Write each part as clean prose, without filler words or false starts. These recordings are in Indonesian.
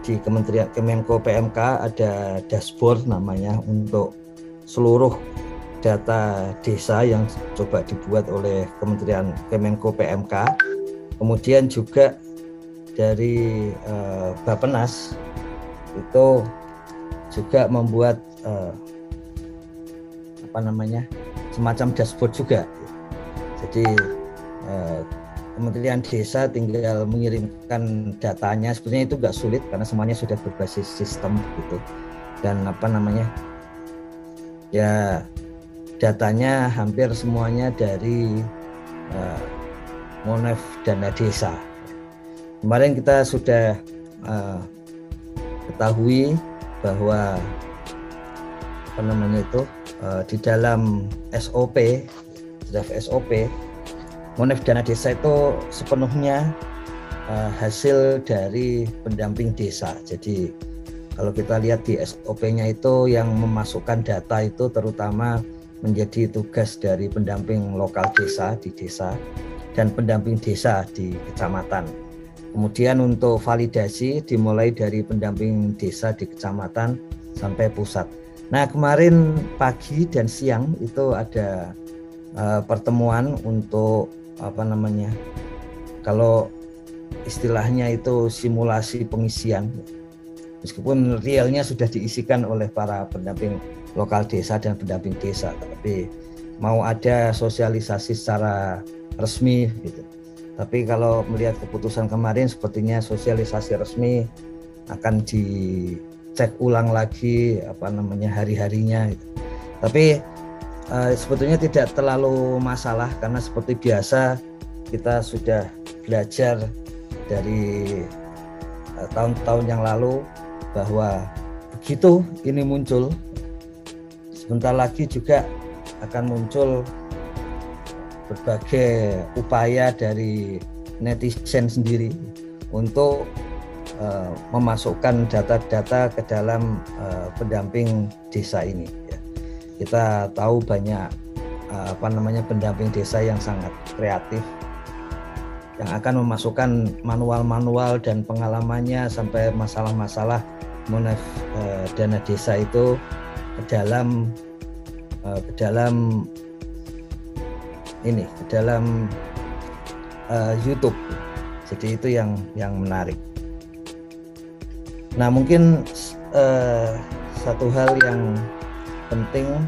di Kementerian Kemenko PMK ada dashboard namanya untuk seluruh data desa yang coba dibuat oleh Kementerian Kemenko PMK. Kemudian juga dari Bappenas itu juga membuat semacam dashboard juga. Jadi Kementerian Desa tinggal mengirimkan datanya, sebenarnya itu nggak sulit karena semuanya sudah berbasis sistem gitu. Dan ya datanya hampir semuanya dari Monef Dana Desa. Kemarin kita sudah ketahui bahwa di dalam SOP, draft SOP, Monef Dana Desa itu sepenuhnya hasil dari pendamping desa. Jadi kalau kita lihat di SOP-nya itu yang memasukkan data itu terutama menjadi tugas dari pendamping lokal desa di desa dan pendamping desa di kecamatan. Kemudian untuk validasi dimulai dari pendamping desa di kecamatan sampai pusat. Nah, kemarin pagi dan siang itu ada pertemuan untuk kalau istilahnya itu simulasi pengisian. Meskipun realnya sudah diisikan oleh para pendamping lokal desa dan pendamping desa, tapi mau ada sosialisasi secara resmi gitu. Tapi kalau melihat keputusan kemarin sepertinya sosialisasi resmi akan dicek ulang lagi hari-harinya gitu. Tapi sebetulnya tidak terlalu masalah karena seperti biasa kita sudah belajar dari tahun-tahun yang lalu bahwa begitu ini muncul, sebentar lagi juga akan muncul berbagai upaya dari netizen sendiri untuk memasukkan data-data ke dalam pendamping desa ini. Kita tahu banyak pendamping desa yang sangat kreatif, yang akan memasukkan manual-manual dan pengalamannya sampai masalah-masalah Monef Dana Desa itu ke dalam YouTube. Jadi itu yang menarik. Nah, mungkin satu hal yang penting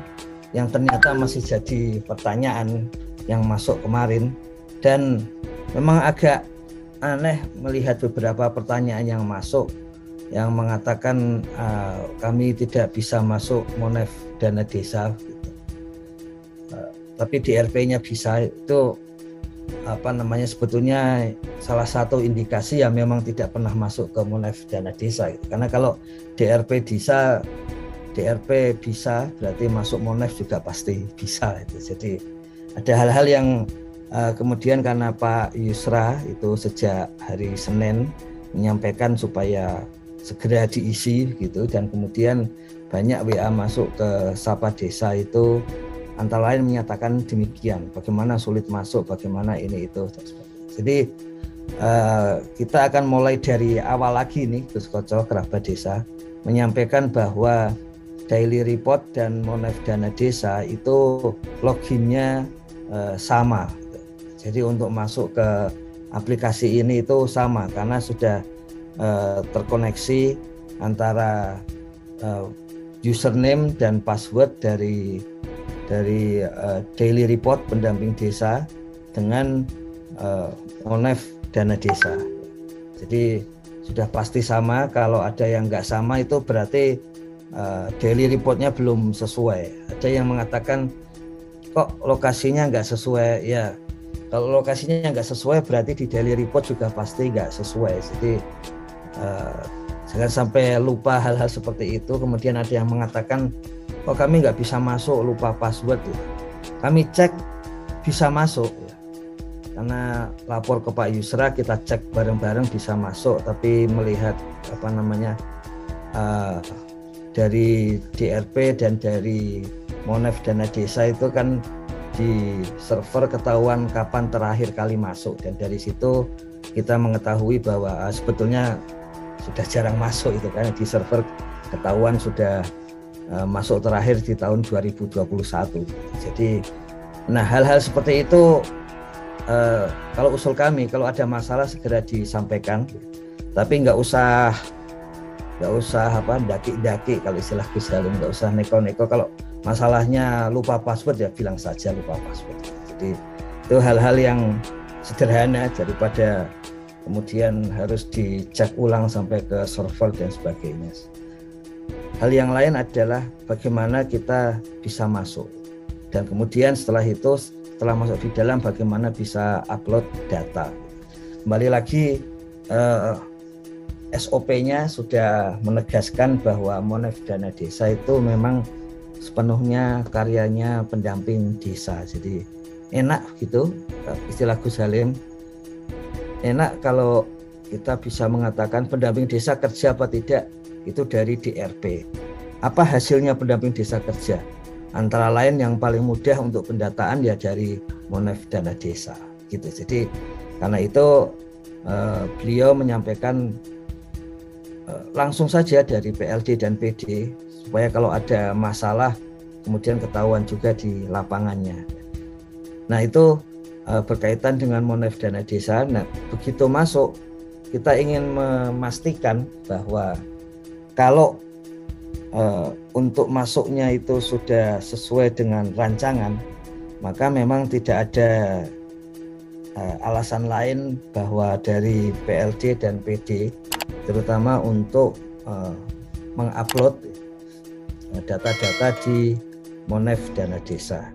yang ternyata masih jadi pertanyaan yang masuk kemarin, dan memang agak aneh melihat beberapa pertanyaan yang masuk yang mengatakan kami tidak bisa masuk Monef Dana Desa gitu. Tapi DRP-nya bisa, itu sebetulnya salah satu indikasi yang memang tidak pernah masuk ke Monef Dana Desa gitu. Karena kalau DRP bisa berarti masuk Monef juga pasti bisa itu. Jadi ada hal-hal yang kemudian karena Pak Yusra itu sejak hari Senin menyampaikan supaya segera diisi gitu, dan kemudian banyak WA masuk ke Sapa Desa itu antara lain menyatakan demikian, bagaimana sulit masuk, bagaimana ini itu. Jadi kita akan mulai dari awal lagi nih, Gus Koco, kerabat desa, menyampaikan bahwa daily report dan Monef Dana Desa itu loginnya sama. Jadi untuk masuk ke aplikasi ini itu sama karena sudah terkoneksi antara username dan password dari daily report pendamping desa dengan Monef Dana Desa. Jadi sudah pasti sama. Kalau ada yang nggak sama itu berarti daily reportnya belum sesuai. Ada yang mengatakan kok lokasinya nggak sesuai. Ya, kalau lokasinya nggak sesuai berarti di daily report juga pasti nggak sesuai. Jadi jangan sampai lupa hal-hal seperti itu. Kemudian ada yang mengatakan kok kami nggak bisa masuk, lupa password. Kami cek bisa masuk ya. Karena lapor ke Pak Yusra, kita cek bareng-bareng bisa masuk, tapi melihat dari DRP dan dari Monef Dana Desa itu kan di server ketahuan kapan terakhir kali masuk, dan dari situ kita mengetahui bahwa sebetulnya sudah jarang masuk itu kan, di server ketahuan sudah masuk terakhir di tahun 2021. Jadi nah hal-hal seperti itu kalau usul kami, kalau ada masalah segera disampaikan, tapi nggak usah daki-daki, kalau istilah Gus Halim, nggak usah neko-neko. Kalau masalahnya lupa password ya bilang saja lupa password. Jadi itu hal-hal yang sederhana daripada kemudian harus dicek ulang sampai ke server dan sebagainya. Hal yang lain adalah bagaimana kita bisa masuk, dan kemudian setelah itu, setelah masuk di dalam, bagaimana bisa upload data. Kembali lagi SOP-nya sudah menegaskan bahwa Monef Dana Desa itu memang sepenuhnya karyanya pendamping desa. Jadi enak gitu, istilah Gus Halim, enak kalau kita bisa mengatakan pendamping desa kerja apa tidak itu dari DRP. Apa hasilnya pendamping desa kerja? Antara lain yang paling mudah untuk pendataan ya dari Monef Dana Desa gitu. Jadi karena itu beliau menyampaikan langsung saja dari PLD dan PD supaya kalau ada masalah kemudian ketahuan juga di lapangannya. Nah itu berkaitan dengan Monef Dana Desa. Nah begitu masuk, kita ingin memastikan bahwa kalau untuk masuknya itu sudah sesuai dengan rancangan, maka memang tidak ada alasan lain bahwa dari PLD dan PD terutama untuk mengupload data-data di Monef Dana Desa.